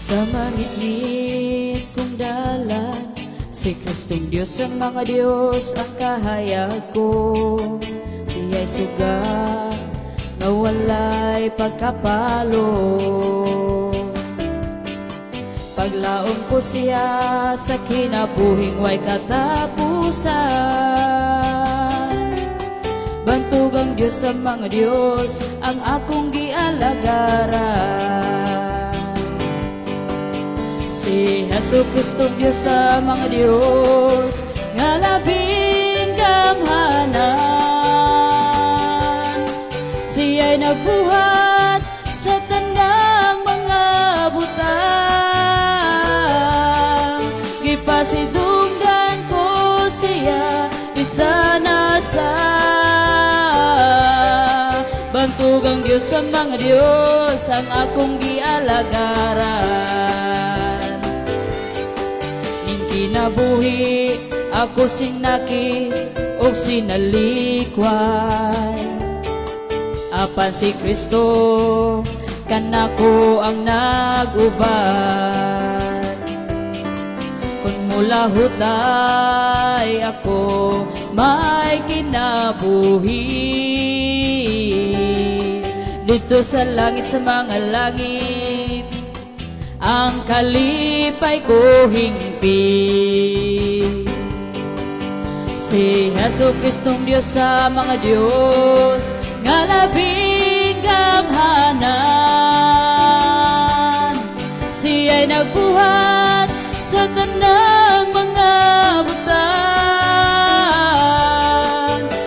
Sa mangit-ngit kong dalan, si Kristong Diyos ang mga Diyos ang kahayag ko. Siya'y suga na walay pagkapalo. Paglaom ko siya sa kinabuhing way katapusan. Bantugang Diyos sa mga Diyos ang akong gialagaran. Si Jesucristo Diyos sa mga Diyos nga labing gamhanan. Siya'y nagbuhat sa tanang mga butang. Gipasidunggan ko siya isa na sa bantugang Diyos sa mga Diyos ang akong gialagaran. Ning kinabuhi ako sinakit o sinalikway, apan si Kristo kanako ang nag-uban. Kung mula hutay ako may kinabuhi, dito sa langit sa mga langit ang kalipay ko hingpit. Si Jesucristong Diyos sa mga Diyos nga labing gamhanan. Siya'y nagbuhat sa tanang mga butang.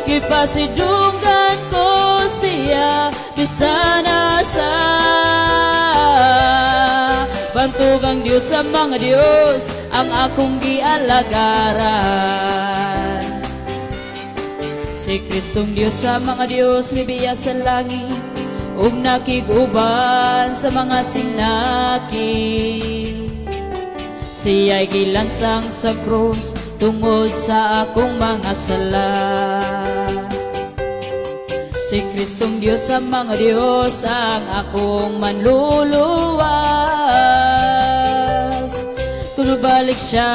Gipasidunggan ko siya bisa na sa bantugang Diyos sa mga Diyos ang akong gialagaran. Si Kristong Diyos sa mga Diyos mibiya sa langit ug nakiguban sa mga sinaki. Siya'y gilansang sa krus tungod sa akong mga sala. Si Kristong Diyos sa mga Diyos ang akong manluluwas. Tulubalik siya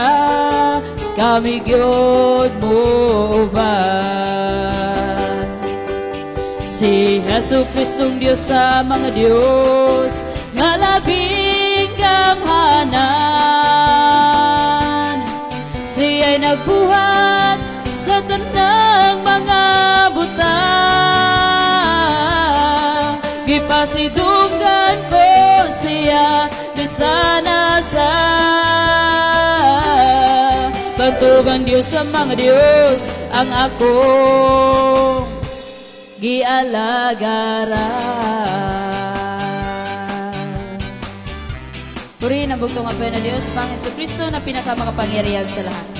kami gyud mo uban. Si Jesucristong Diyos sa mga Diyos nga labing gamhanan. Siya'y nagbuhat sa tanang mga butang. Gipasidunggan ko siya bisa na sa bantugang Diyos sa mga Diyos ang akong gialagaran. Purihin ang bugtong apoy na Diyos, Panginoon Kristo na pinakamakapangyarihan sa lahat.